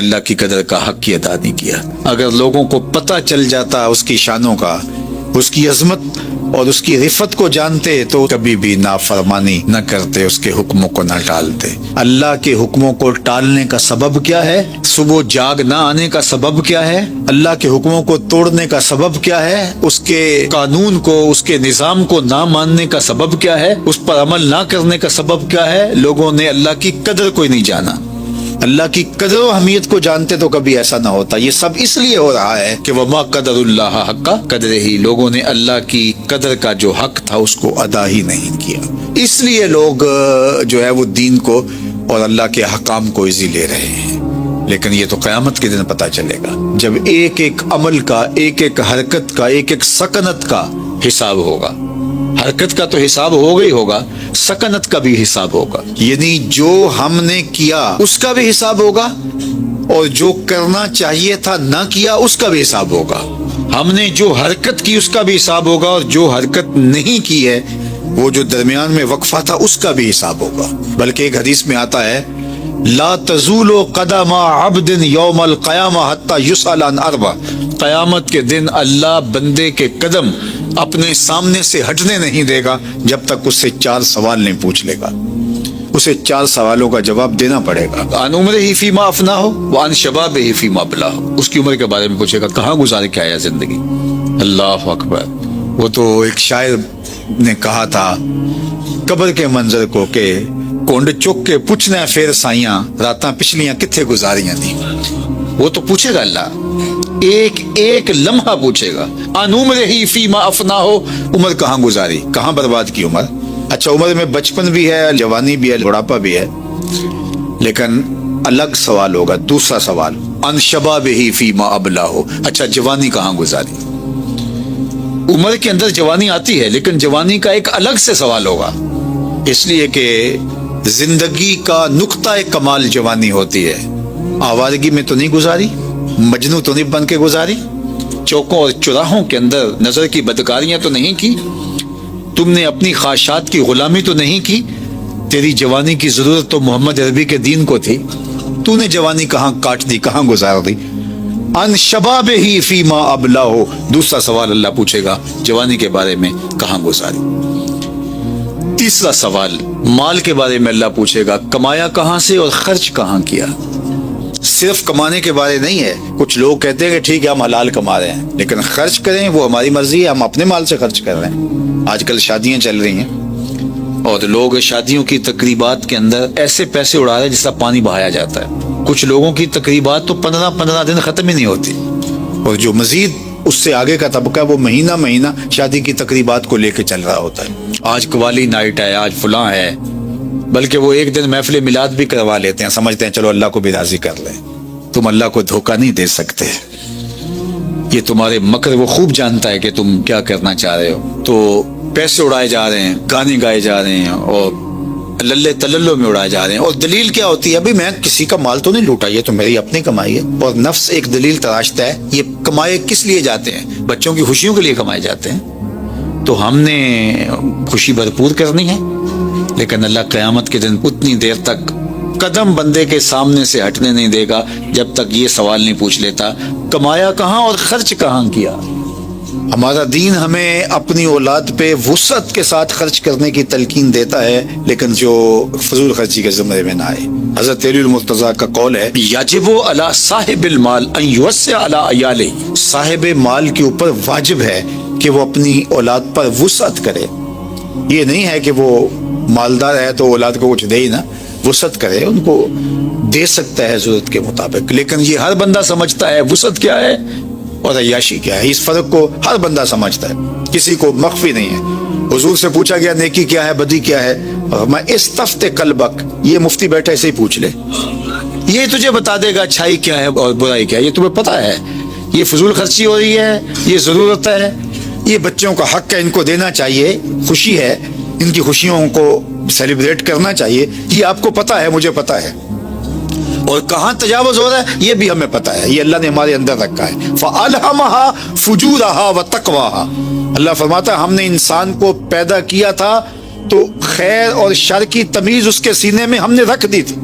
اللہ کی قدر کا حق کی ادا نہیں کیا۔ اگر لوگوں کو پتہ چل جاتا اس کی شانوں کا، اس کی عظمت اور اس کی رفت کو جانتے تو کبھی بھی نافرمانی نہ کرتے، اس کے حکموں کو نہ ٹالتے۔ اللہ کے حکموں کو ٹالنے کا سبب کیا ہے؟ صبح جاگ نہ آنے کا سبب کیا ہے؟ اللہ کے حکموں کو توڑنے کا سبب کیا ہے؟ اس کے قانون کو، اس کے نظام کو نہ ماننے کا سبب کیا ہے؟ اس پر عمل نہ کرنے کا سبب کیا ہے؟ لوگوں نے اللہ کی قدر کو ہی نہیں جانا۔ اللہ کی قدر و اہمیت کو جانتے تو کبھی ایسا نہ ہوتا۔ یہ سب اس لیے ہو رہا ہے کہ وما قدر اللہ حق قدرہ، لوگوں نے اللہ کی قدر کا جو حق تھا اس کو ادا ہی نہیں کیا۔ اس لیے لوگ جو ہے وہ دین کو اور اللہ کے احکام کو ایزی لے رہے ہیں، لیکن یہ تو قیامت کے دن پتہ چلے گا جب ایک ایک عمل کا، ایک ایک حرکت کا، ایک ایک سکنت کا حساب ہوگا۔ حرکت کا تو حساب ہوگا ہی ہوگا، سکنت کا بھی حساب ہوگا، یعنی جو ہم نے کیا اس کا بھی حساب ہوگا اور جو کرنا چاہیے تھا نہ کیا اس کا بھی حساب ہوگا۔ ہم نے جو حرکت کی اس کا بھی حساب ہوگا اور جو حرکت نہیں کی ہے، وہ جو درمیان میں وقفہ تھا اس کا بھی حساب ہوگا۔ بلکہ ایک حدیث میں آتا ہے لا تزول قدم عبد یوم القیامہ حتی یسأل عن اربع، قیامت کے دن اللہ بندے کے قدم اپنے سامنے سے ہٹنے نہیں دے گا جب تک اس سے 4 سوال نہیں پوچھ لے گا۔ اسے 4 سوالوں کا جواب دینا پڑے گا۔ عن عمرہ فیما افناہ وعن شبابہ فیما ابلاہ، اس کی عمر کے بارے میں پوچھے گا کہاں گزارے کیا ہے زندگی۔ اللہ اکبر۔ وہ تو ایک شاعر نے کہا تھا قبر کے منظر کو کہ کونڈ چک کے پوچھنا پھر سائیاں راتاں پچھلیاں کتھے گزاریاں تھی۔ وہ تو پوچھے گا اللہ، ایک ایک لمحہ پوچھے گا۔ ان عمرہ فیما افناہ، عمر کہاں گزاری، کہاں برباد کی عمر۔ اچھا عمر میں بچپن بھی ہے، جوانی بھی ہے، بڑھاپا بھی ہے، لیکن الگ سوال ہوگا۔ دوسرا سوال ان شبابہ فیما ابلاہ، اچھا جوانی کہاں گزاری۔ عمر کے اندر جوانی آتی ہے لیکن جوانی کا ایک الگ سے سوال ہوگا، اس لیے کہ زندگی کا نقطہ کمال جوانی ہوتی ہے۔ آوارگی میں تو نہیں گزاری، مجنوں تو نہیں بن کے گزاری، چوکوں اور چراہوں کے اندر نظر کی بدکاریاں تو نہیں کی، تم نے اپنی خواہشات کی غلامی تو نہیں کی۔ تیری جوانی کی ضرورت تو محمد عربی کے دین کو تھی، تو نے جوانی کہاں کاٹ دی، کہاں گزار دی۔ ان شبابہ فیما ابلاہ، دوسرا سوال اللہ پوچھے گا جوانی کے بارے میں کہاں گزاری۔ تیسرا سوال مال کے بارے میں اللہ پوچھے گا کمایا کہاں سے اور خرچ کہاں کیا۔ صرف کمانے کے بارے نہیں ہے، کچھ لوگ کہتے ہیں کہ ٹھیک ہے ہم حلال کما رہے ہیں لیکن خرچ کریں وہ ہماری مرضی ہے، ہم اپنے مال سے خرچ کر رہے ہیں۔ آج کل شادیاں چل رہی ہیں اور لوگ شادیوں کی تقریبات کے اندر ایسے پیسے اڑا رہے ہیں جس طرح پانی بہایا جاتا ہے۔ کچھ لوگوں کی تقریبات تو 15 دن ختم ہی نہیں ہوتی، اور جو مزید اس سے آگے کا طبقہ وہ مہینہ مہینہ شادی کی تقریبات کو لے کے چل رہا ہوتا ہے۔ آج قوالی نائٹ ہے، آج فلاں ہے، بلکہ وہ ایک دن محفل میلاد بھی کروا لیتے ہیں، سمجھتے ہیں چلو اللہ کو بھی راضی کر لیں۔ تم اللہ کو دھوکہ نہیں دے سکتے، یہ تمہارے مکر وہ خوب جانتا ہے کہ تم کیا کرنا چاہ رہے ہو۔ تو پیسے اڑائے جا رہے ہیں، گانے گائے جا رہے ہیں اور للے تللو میں اڑائے جا رہے ہیں، اور دلیل کیا ہوتی ہے؟ ابھی میں کسی کا مال تو نہیں لوٹا، یہ تو میری اپنی کمائی ہے۔ اور نفس ایک دلیل تراشتا ہے یہ کمائے کس لیے جاتے ہیں؟ بچوں کی خوشیوں کے لیے کمائے جاتے ہیں۔ تو ہم نے خوشی بھرپور کرنی ہے، لیکن اللہ قیامت کے دن اتنی دیر تک قدم بندے کے سامنے سے ہٹنے نہیں دے گا جب تک یہ سوال نہیں پوچھ لیتا کمایا کہاں اور خرچ کہاں کیا۔ ہمارا دین ہمیں اپنی اولاد پہ وسعت کے ساتھ خرچ کرنے کی تلقین دیتا ہے، لیکن جو فضول خرچی کے زمرے میں نہ آئے۔ حضرت علی المرتضیٰ کا قول ہے یجب علی صاحب المال ان یوسع علی عیالہ، صاحب مال کے اوپر واجب ہے کہ وہ اپنی اولاد پر وسعت کرے۔ یہ نہیں ہے کہ وہ مالدار ہے تو اولاد کو کچھ دے ہی نہ، وسعت کرے، ان کو دے سکتا ہے ضرورت کے مطابق، لیکن یہ ہر بندہ سمجھتا ہے وسعت کیا ہے اور عیاشی کیا ہے۔ اس فرق کو ہر بندہ سمجھتا ہے، کسی کو مخفی نہیں ہے۔ حضور سے پوچھا گیا نیکی کیا ہے، بدی کیا ہے، اور میں استفت قلبک، یہ مفتی بیٹھے سے ہی پوچھ لے، یہ تجھے بتا دے گا اچھائی کیا ہے اور برائی کیا ہے، یہ تمہیں پتا ہے۔ یہ فضول خرچی ہو رہی ہے، یہ ضرورت ہے، یہ بچوں کا حق ہے، ان کو دینا چاہیے، خوشی ہے، ان کی خوشیوں کو سیلیبریٹ کرنا چاہیے، یہ آپ کو پتا ہے، مجھے پتا ہے۔ اور کہاں تجاوز ہو رہا ہے یہ بھی ہمیں پتا ہے، یہ اللہ نے ہمارے اندر رکھا ہے۔ فَأَلْهَمَهَا فُجُورَهَا وَتَقْوَاهَا، اللہ فرماتا ہے ہم نے انسان کو پیدا کیا تھا تو خیر اور شر کی تمیز اس کے سینے میں ہم نے رکھ دی تھی۔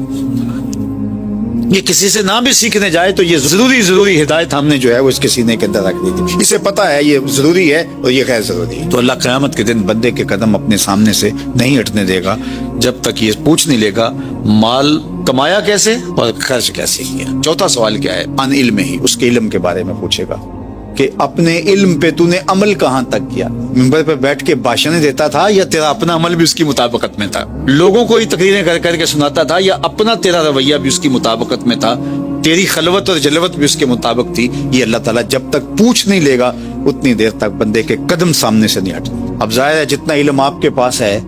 یہ کسی سے نہ بھی سیکھنے جائے تو یہ ضروری ہدایت ہم نے جو ہے وہ اس کے سینے کے اندر رکھ دی تھی. اسے پتا ہے یہ ضروری ہے اور یہ غیر ضروری ہے. تو اللہ قیامت کے دن بندے کے قدم اپنے سامنے سے نہیں ہٹنے دے گا جب تک یہ پوچھ نہیں لے گا مال کمایا کیسے اور خرچ کیسے کیا. چوتھا سوال کیا ہے؟ عن علم ہی، اس کے علم کے بارے میں پوچھے گا کہ اپنے علم پہ تو نے عمل کہاں تک کیا. ممبر پہ بیٹھ کے بھاشن دیتا تھا یا تیرا اپنا عمل بھی اس کی مطابقت میں تھا؟ لوگوں کو ہی تقریریں کر کر کے سناتا تھا یا اپنا تیرا رویہ بھی اس کی مطابقت میں تھا؟ تیری خلوت اور جلوت بھی اس کے مطابق تھی؟ یہ اللہ تعالیٰ جب تک پوچھ نہیں لے گا اتنی دیر تک بندے کے قدم سامنے سے نہیں ہٹتے. اب ظاہر ہے جتنا علم آپ کے پاس ہے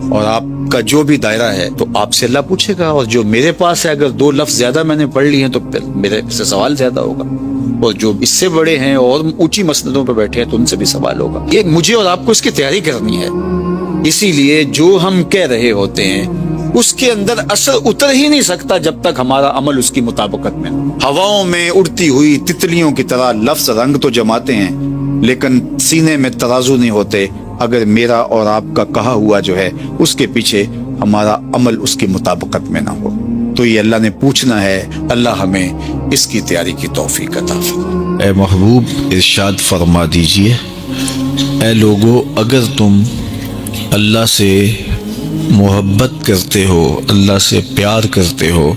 اور آپ کا جو بھی دائرہ ہے تو آپ سے اللہ پوچھے گا، اور جو میرے پاس ہے اگر 2 لفظ زیادہ میں نے پڑھ لی ہیں تو پھر میرے سے سوال زیادہ ہوگا، اور جو اس سے بڑے ہیں اور اونچی مسندوں پہ بیٹھے ہیں تو ان سے بھی سوال ہوگا. یہ مجھے اور آپ کو اس کی تیاری کرنی ہے. اسی لیے جو ہم کہہ رہے ہوتے ہیں اس کے اندر اثر اتر ہی نہیں سکتا جب تک ہمارا عمل اس کی مطابقت میں. ہواؤں میں اڑتی ہوئی تتلیوں کی طرح لفظ رنگ تو جماتے ہیں لیکن سینے میں ترازو نہیں ہوتے اگر میرا اور آپ کا کہا ہوا جو ہے اس کے پیچھے ہمارا عمل اس کی مطابقت میں نہ ہو. تو یہ اللہ نے پوچھنا ہے. اللہ ہمیں اس کی تیاری کی توفیق عطا فرمائے. اے محبوب ارشاد فرما دیجئے، اے لوگو اگر تم اللہ سے محبت کرتے ہو، اللہ سے پیار کرتے ہو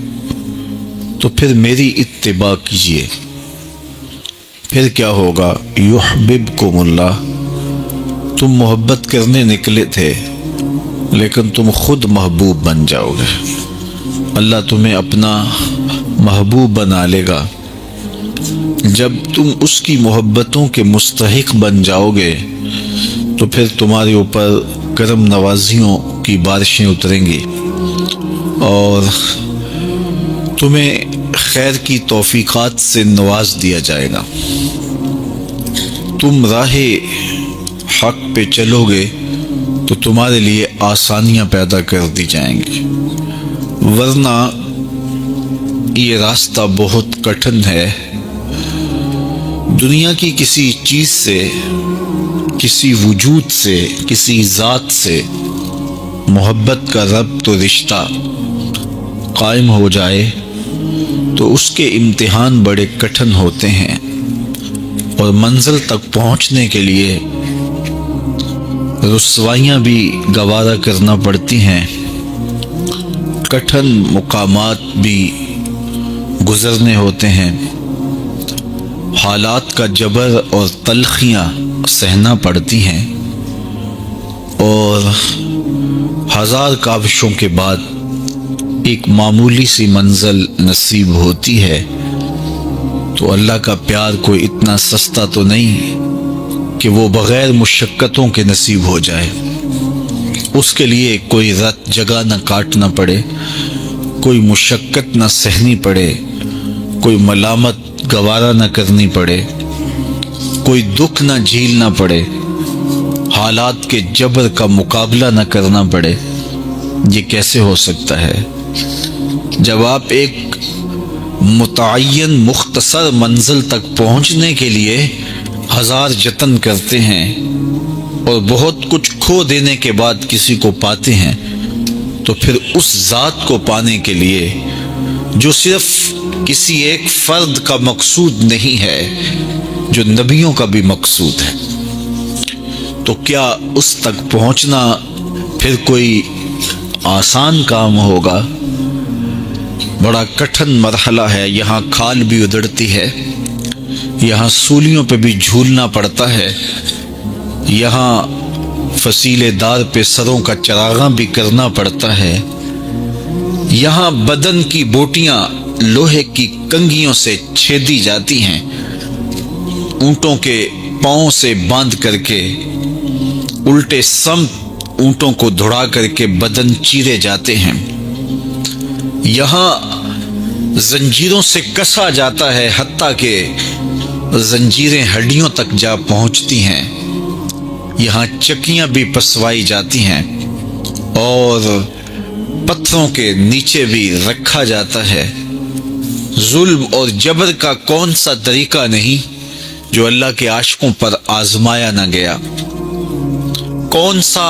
تو پھر میری اتباع کیجئے. پھر کیا ہوگا؟ یحببکم اللہ. تم محبت کرنے نکلے تھے لیکن تم خود محبوب بن جاؤ گے. اللہ تمہیں اپنا محبوب بنا لے گا. جب تم اس کی محبتوں کے مستحق بن جاؤ گے تو پھر تمہارے اوپر کرم نوازیوں کی بارشیں اتریں گی اور تمہیں خیر کی توفیقات سے نواز دیا جائے گا. تم راہ حق پہ چلو گے تو تمہارے لیے آسانیاں پیدا کر دی جائیں گی، ورنہ یہ راستہ بہت کٹھن ہے. دنیا کی کسی چیز سے، کسی وجود سے، کسی ذات سے محبت کا ربط و رشتہ قائم ہو جائے تو اس کے امتحان بڑے کٹھن ہوتے ہیں اور منزل تک پہنچنے کے لیے رسوائیاں بھی گوارا کرنا پڑتی ہیں، کٹھن مقامات بھی گزرنے ہوتے ہیں، حالات کا جبر اور تلخیاں سہنا پڑتی ہیں، اور 1000 کاوشوں کے بعد ایک معمولی سی منزل نصیب ہوتی ہے. تو اللہ کا پیار کوئی اتنا سستا تو نہیں کہ وہ بغیر مشقتوں کے نصیب ہو جائے. اس کے لیے کوئی رت جگہ نہ کاٹنا پڑے، کوئی مشقت نہ سہنی پڑے، کوئی ملامت گوارا نہ کرنی پڑے، کوئی دکھ نہ جھیلنا پڑے، حالات کے جبر کا مقابلہ نہ کرنا پڑے. یہ کیسے ہو سکتا ہے؟ جب آپ ایک متعین مختصر منزل تک پہنچنے کے لیے 1000 جتن کرتے ہیں اور بہت کچھ کھو دینے کے بعد کسی کو پاتے ہیں تو پھر اس ذات کو پانے کے لیے جو صرف کسی ایک فرد کا مقصود نہیں ہے، جو نبیوں کا بھی مقصود ہے، تو کیا اس تک پہنچنا پھر کوئی آسان کام ہوگا؟ بڑا کٹھن مرحلہ ہے. یہاں کھال بھی ادڑتی ہے، یہاں سولیوں پہ بھی جھولنا پڑتا ہے، یہاں فصیلے دار پہ سروں کا چراغاں بھی کرنا پڑتا ہے، یہاں بدن کی بوٹیاں لوہے کی کنگھیوں سے چھیدی جاتی ہیں، اونٹوں کے پاؤں سے باندھ کر کے الٹے سمت اونٹوں کو دھڑا کر کے بدن چیرے جاتے ہیں، یہاں زنجیروں سے کسا جاتا ہے حتیٰ کہ زنجیریں ہڈیوں تک جا پہنچتی ہیں، یہاں چکیاں بھی پسوائی جاتی ہیں اور پتھروں کے نیچے بھی رکھا جاتا ہے. ظلم اور جبر کا کون سا طریقہ نہیں جو اللہ کے عاشقوں پر آزمایا نہ گیا؟ کون سا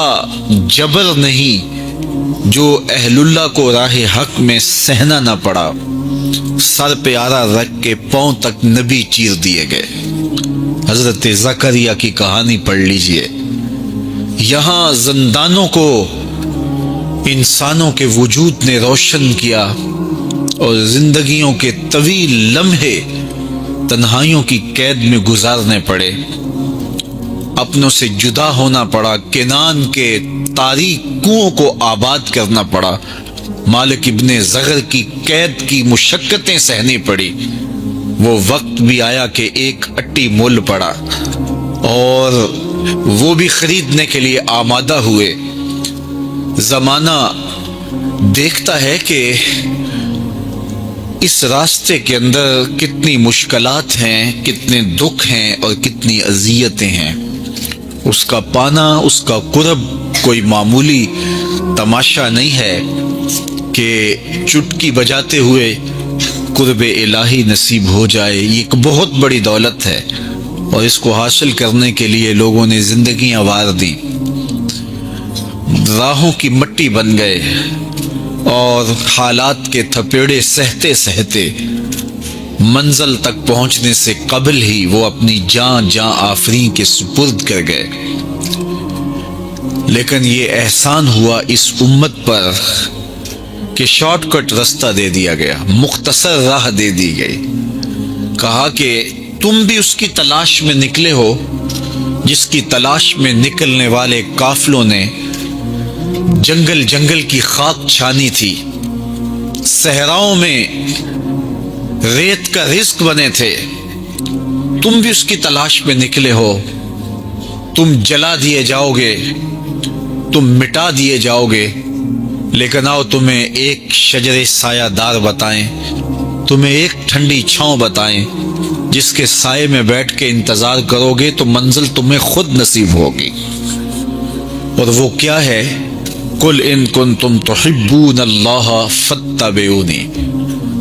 جبر نہیں جو اہل اللہ کو راہ حق میں سہنا نہ پڑا؟ سر پہ آرا رکھ کے پاؤں تک نبی چیر دیے گئے۔ حضرت زکریا کی کہانی پڑھ لیجئے۔ یہاں زندانوں کو انسانوں کے وجود نے روشن کیا اور زندگیوں کے طویل لمحے تنہائیوں کی قید میں گزارنے پڑے، اپنوں سے جدا ہونا پڑا، کنان کے تاریک کنووں کو آباد کرنا پڑا، مالک ابن زغر کی قید کی مشقتیں سہنی پڑی۔ وہ وقت بھی آیا کہ ایک اٹی مول پڑا اور وہ بھی خریدنے کے لیے آمادہ ہوئے۔ زمانہ دیکھتا ہے کہ اس راستے کے اندر کتنی مشکلات ہیں، کتنے دکھ ہیں اور کتنی اذیتیں ہیں۔ اس کا پانا، اس کا قرب کوئی معمولی تماشا نہیں ہے کہ چٹکی بجاتے ہوئے قرب الہی نصیب ہو جائے۔ یہ ایک بہت بڑی دولت ہے اور اس کو حاصل کرنے کے لیے لوگوں نے زندگیاں وار دی، راہوں کی مٹی بن گئے اور حالات کے تھپیڑے سہتے سہتے منزل تک پہنچنے سے قبل ہی وہ اپنی جان آفرین کے سپرد کر گئے۔ لیکن یہ احسان ہوا اس امت پر کہ شارٹ کٹ راستہ دے دیا گیا، مختصر راہ دے دی گئی۔ کہا کہ تم بھی اس کی تلاش میں نکلے ہو جس کی تلاش میں نکلنے والے قافلوں نے جنگل کی خاک چھانی تھی، صحراؤں میں ریت کا رزق بنے تھے، تم بھی اس کی تلاش میں نکلے ہو۔ تم جلا دیے جاؤ گے، تم مٹا دیے جاؤ گے، لیکن آؤ تمہیں ایک شجر سایہ دار بتائیں، تمہیں ایک ٹھنڈی چھاؤں بتائیں جس کے سائے میں بیٹھ کے انتظار کرو گے تو منزل تمہیں خود نصیب ہوگی۔ اور وہ کیا ہے؟ قل ان کنتم تحبون اللہ فاتبعونی،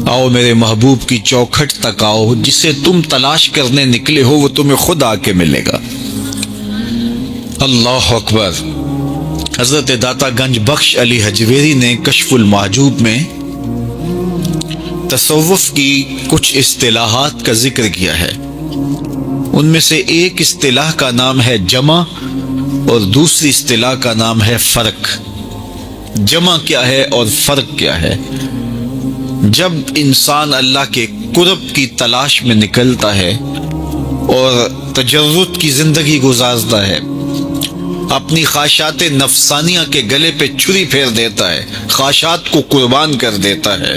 آؤ میرے محبوب کی چوکھٹ تک آؤ، جسے تم تلاش کرنے نکلے ہو وہ تمہیں خود آ کے ملے گا۔ اللہ اکبر۔ حضرت داتا گنج بخش علی حجویری نے کشف المحجوب میں تصوف کی کچھ اصطلاحات کا ذکر کیا ہے۔ ان میں سے ایک اصطلاح کا نام ہے جمع اور دوسری اصطلاح کا نام ہے فرق۔ جمع کیا ہے اور فرق کیا ہے؟ جب انسان اللہ کے قرب کی تلاش میں نکلتا ہے اور تجرد کی زندگی گزارتا ہے، اپنی خواہشات نفسانیہ کے گلے پہ چھری پھیر دیتا ہے، خواہشات کو قربان کر دیتا ہے،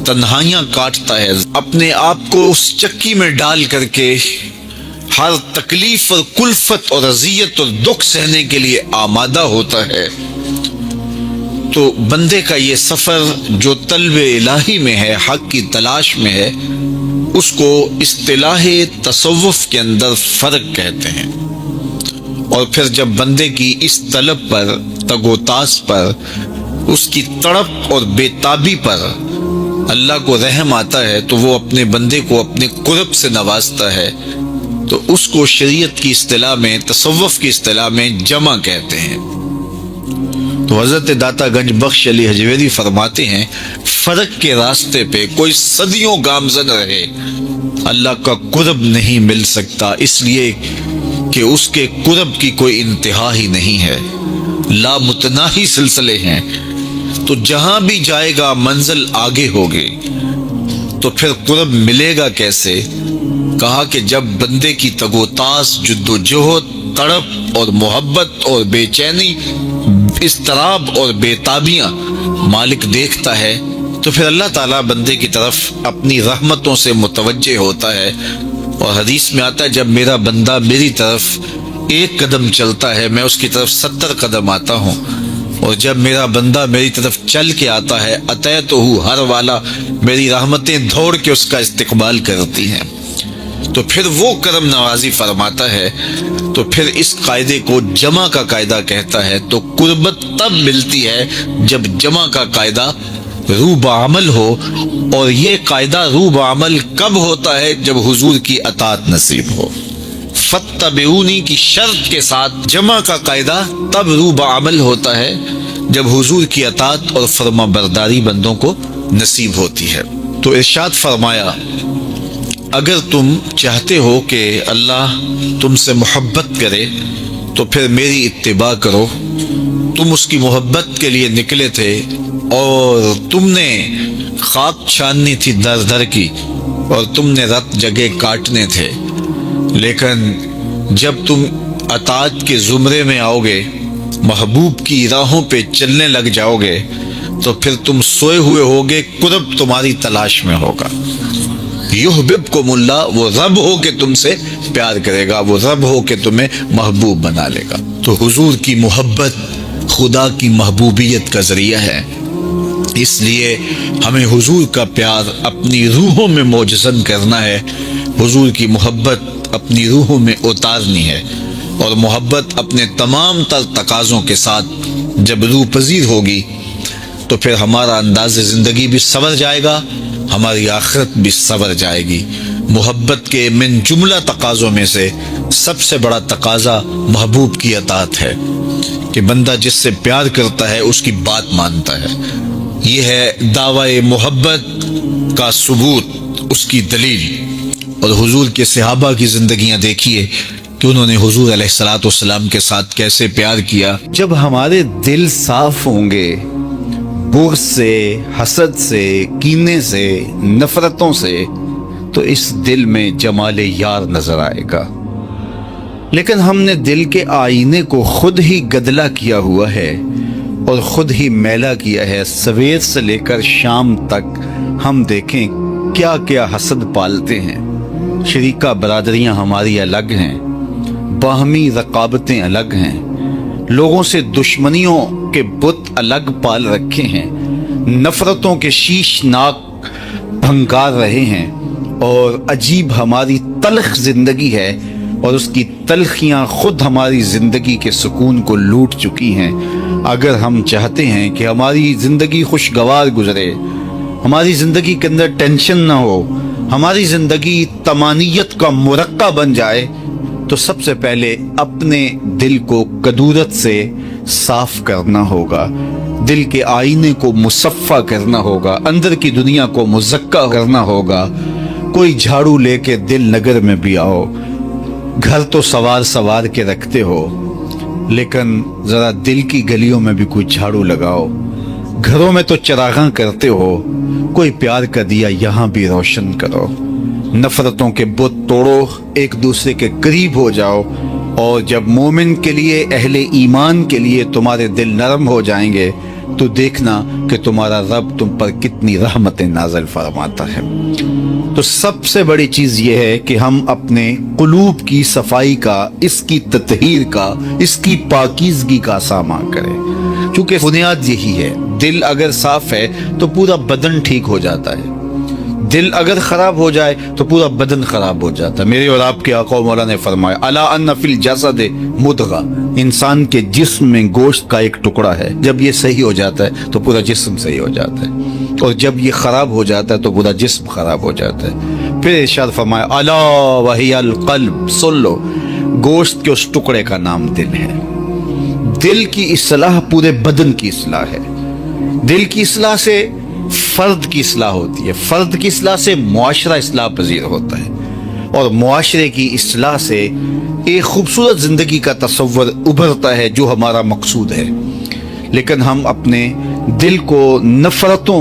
تنہائیاں کاٹتا ہے، اپنے آپ کو اس چکی میں ڈال کر کے ہر تکلیف اور کلفت اور اذیت اور دکھ سہنے کے لیے آمادہ ہوتا ہے، تو بندے کا یہ سفر جو طلب الہی میں ہے، حق کی تلاش میں ہے، اس کو اصطلاح تصوف کے اندر فرق کہتے ہیں۔ اور پھر جب بندے کی اس طلب پر، تگ و تاس پر، اس کی تڑپ اور بے تابی پر اللہ کو رحم آتا ہے تو وہ اپنے بندے کو اپنے قرب سے نوازتا ہے، تو اس کو شریعت کی اصطلاح میں، تصوف کی اصطلاح میں جمع کہتے ہیں۔ تو حضرت داتا گنج بخش علی حجویری فرماتے ہیں فرق کے راستے پہ کوئی صدیوں گامزن رہے، اللہ کا قرب نہیں مل سکتا، اس لیے کہ اس کے قرب کی کوئی انتہا ہی نہیں ہے، لامتناہی سلسلے ہیں۔ تو جہاں بھی جائے گا منزل آگے ہوگی، تو پھر قرب ملے گا کیسے؟ کہا کہ جب بندے کی تگ و تاس، جد و جہد، تڑپ اور محبت اور بے چینی، اضطراب اور بے تابیاں مالک دیکھتا ہے، تو پھر اللہ تعالیٰ بندے کی طرف اپنی رحمتوں سے متوجہ ہوتا ہے۔ اور حدیث میں آتا ہے جب میرا بندہ میری طرف ایک قدم چلتا ہے میں اس کی طرف 70 قدم آتا ہوں، اور جب میرا بندہ میری طرف چل کے آتا ہے اتیتہ ہر والا، میری رحمتیں دوڑ کے اس کا استقبال کرتی ہیں، تو پھر وہ کرم نوازی فرماتا ہے۔ تو پھر اس قاعدے کو جمع کا قاعدہ کہتا ہے۔ تو قربت تب ملتی ہے جب جمع کا قاعدہ رو بعمل ہو، اور یہ قاعدہ رو بعمل کب ہوتا ہے؟ جب حضور کی اطاعت نصیب ہو۔ فتبعونی کی شرط کے ساتھ جمع کا قاعدہ تب رو بعمل ہوتا ہے جب حضور کی اطاعت اور فرما برداری بندوں کو نصیب ہوتی ہے۔ تو ارشاد فرمایا اگر تم چاہتے ہو کہ اللہ تم سے محبت کرے تو پھر میری اتباع کرو. تم اس کی محبت کے لیے نکلے تھے اور تم نے خاک چھاننی تھی در در کی اور تم نے رت جگہ کاٹنے تھے، لیکن جب تم اطاعت کے زمرے میں آؤ گے، محبوب کی راہوں پہ چلنے لگ جاؤ گے، تو پھر تم سوئے ہوئے ہوگے، قرب تمہاری تلاش میں ہوگا. یحببکم اللہ، وہ رب ہو کہ تم سے پیار کرے گا، وہ رب ہو کہ تمہیں محبوب بنا لے گا. تو حضور کی محبت خدا کی محبوبیت کا ذریعہ ہے، اس لیے ہمیں حضور کا پیار اپنی روحوں میں موجزن کرنا ہے، حضور کی محبت اپنی روحوں میں اتارنی ہے، اور محبت اپنے تمام تر تقاضوں کے ساتھ جب روح پذیر ہوگی تو پھر ہمارا انداز زندگی بھی سنور جائے گا، ہماری آخرت بھی سنور جائے گی. محبت کے من جملہ تقاضوں میں سے سب سے بڑا تقاضا محبوب کی اطاعت ہے کہ بندہ جس سے پیار کرتا ہے اس کی بات مانتا ہے. یہ ہے دعوی محبت کا ثبوت، اس کی دلیل. اور حضور کے صحابہ کی زندگیاں دیکھیے کہ انہوں نے حضور علیہ الصلوۃ والسلام کے ساتھ کیسے پیار کیا. جب ہمارے دل صاف ہوں گے بغض سے، حسد سے، کینے سے، نفرتوں سے، تو اس دل میں جمال یار نظر آئے گا. لیکن ہم نے دل کے آئینے کو خود ہی گدلا کیا ہوا ہے اور خود ہی میلا کیا ہے. سویر سے لے کر شام تک ہم دیکھیں کیا کیا حسد پالتے ہیں. شریکہ برادریاں ہماری الگ ہیں، باہمی رقابتیں الگ ہیں، لوگوں سے دشمنیوں کے بت الگ پال رکھے ہیں، نفرتوں کے شیشناک بھنکار رہے ہیں، اور عجیب ہماری تلخ زندگی ہے اور اس کی تلخیاں خود ہماری زندگی کے سکون کو لوٹ چکی ہیں. اگر ہم چاہتے ہیں کہ ہماری زندگی خوشگوار گزرے، ہماری زندگی کے اندر ٹینشن نہ ہو، ہماری زندگی طمانیت کا مرقع بن جائے، تو سب سے پہلے اپنے دل کو کدورت سے صاف کرنا ہوگا، دل کے آئینے کو مصفہ کرنا ہوگا، اندر کی دنیا کو مزکہ کرنا ہوگا. کوئی جھاڑو لے کے دل نگر میں بھی آؤ، گھر تو سوار کے رکھتے ہو، لیکن ذرا دل کی گلیوں میں بھی کوئی جھاڑو لگاؤ. گھروں میں تو چراغاں کرتے ہو، کوئی پیار کا دیا یہاں بھی روشن کرو. نفرتوں کے بت توڑو، ایک دوسرے کے قریب ہو جاؤ، اور جب مومن کے لیے، اہل ایمان کے لیے تمہارے دل نرم ہو جائیں گے تو دیکھنا کہ تمہارا رب تم پر کتنی رحمتیں نازل فرماتا ہے. تو سب سے بڑی چیز یہ ہے کہ ہم اپنے قلوب کی صفائی کا، اس کی تطہیر کا، اس کی پاکیزگی کا سامان کریں، چونکہ بنیاد یہی ہے. دل اگر صاف ہے تو پورا بدن ٹھیک ہو جاتا ہے، دل اگر خراب ہو جائے تو پورا بدن خراب ہو جاتا ہے. میرے اور آپ کے آقا و مولا نے فرمایا الا ان فی الجسد مضغہ، انسان کے جسم میں گوشت کا ایک ٹکڑا ہے، جب یہ صحیح ہو جاتا ہے تو پورا جسم صحیح ہو جاتا ہے، اور جب یہ خراب ہو جاتا ہے تو پورا جسم خراب ہو جاتا ہے. پھر ارشاد فرمایا الا وہی القلب، سن لو، گوشت کے اس ٹکڑے کا نام دل ہے. دل کی اصلاح پورے بدن کی اصلاح ہے. دل کی اصلاح سے فرد کی اصلاح ہوتی ہے، فرد کی اصلاح سے معاشرہ اصلاح پذیر ہوتا ہے، اور معاشرے کی اصلاح سے ایک خوبصورت زندگی کا تصور ابھرتا ہے جو ہمارا مقصود ہے. لیکن ہم اپنے دل کو نفرتوں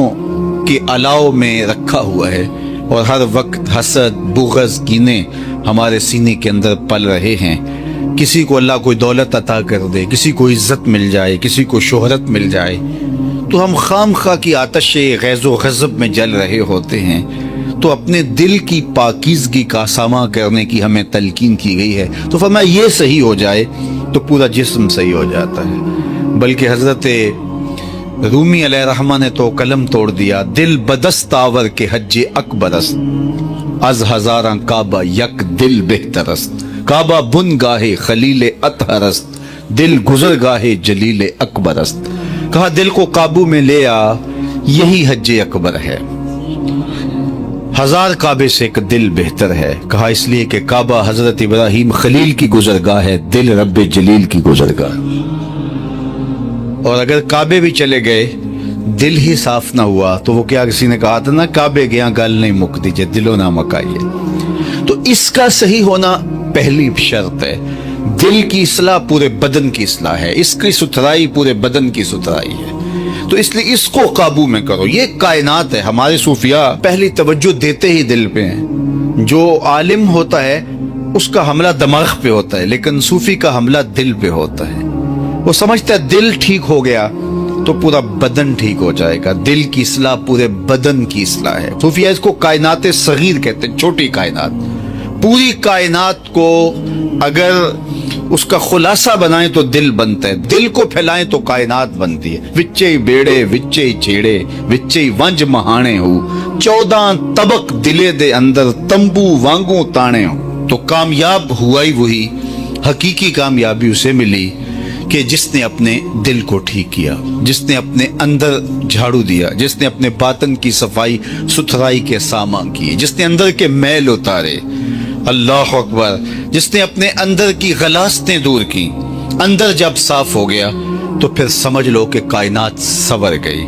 کے الاؤ میں رکھا ہوا ہے، اور ہر وقت حسد، بغض، کینے ہمارے سینے کے اندر پل رہے ہیں. کسی کو اللہ کوئی دولت عطا کر دے، کسی کو عزت مل جائے، کسی کو شہرت مل جائے، تو ہم خام خواہ کی آتش غیظ و غضب میں جل رہے ہوتے ہیں. تو اپنے دل کی پاکیزگی کا ساما کرنے کی ہمیں تلقین کی گئی ہے. تو فرمایا یہ صحیح ہو جائے تو پورا جسم صحیح ہو جاتا ہے. بلکہ حضرت رومی علیہ الرحمہ نے تو قلم توڑ دیا، دل بدست آور کے حج اکبرست، از ہزاراں کعبہ یک دل بہترست، کعبہ بن گاہے خلیل اطہرست، دل گزر گاہے جلیل اکبرست. کہا دل کو قابو میں لے آ، یہی حج اکبر ہے، ہزار کعبے سے ایک دل بہتر ہے. کہا اس لیے کہ کعبہ حضرت ابراہیم خلیل کی گزرگاہ ہے، دل رب جلیل کی گزرگاہ. اور اگر کعبے بھی چلے گئے، دل ہی صاف نہ ہوا تو وہ کیا کسی نے کہا تھا نا کعبے گیا گل نہیں مک دیجئے دلو نہ مکائیے. تو اس کا صحیح ہونا پہلی شرط ہے. دل کی اصلاح پورے بدن کی اصلاح ہے, اس کی ستھرائی پورے بدن کی ستھرائی ہے. تو اس لیے اس کو قابو میں کرو. یہ کائنات ہے. ہمارے صوفیاء پہلی توجہ دیتے ہی دل پہ ہیں. جو عالم ہوتا ہے اس کا حملہ دماغ پہ ہوتا ہے, لیکن صوفی کا حملہ دل پہ ہوتا ہے. وہ سمجھتا ہے دل ٹھیک ہو گیا تو پورا بدن ٹھیک ہو جائے گا. دل کی اصلاح پورے بدن کی اصلاح ہے. صوفیاء اس کو کائنات صغیر کہتے ہیں, چھوٹی کائنات. پوری کائنات کو اگر اس کا خلاصہ بنائیں تو دل بنتا ہے, دل کو پھیلائیں تو کائنات بنتی ہے. وچے بیڑے وچے چھیڑے وچے ونج مہانے ہو 14 طبق دلے دے اندر تمبو وانگوں تانے ہو. تو کامیاب ہوا ہی وہی, حقیقی کامیابی اسے ملی کہ جس نے اپنے دل کو ٹھیک کیا, جس نے اپنے اندر جھاڑو دیا, جس نے اپنے باطن کی صفائی ستھرائی کے سامان کیے, جس نے اندر کے میل اتارے. اللہ اکبر. جس نے اپنے اندر کی غلاستیں دور کی. اندر جب صاف ہو گیا تو پھر سمجھ لو کہ کائنات سنور گئی.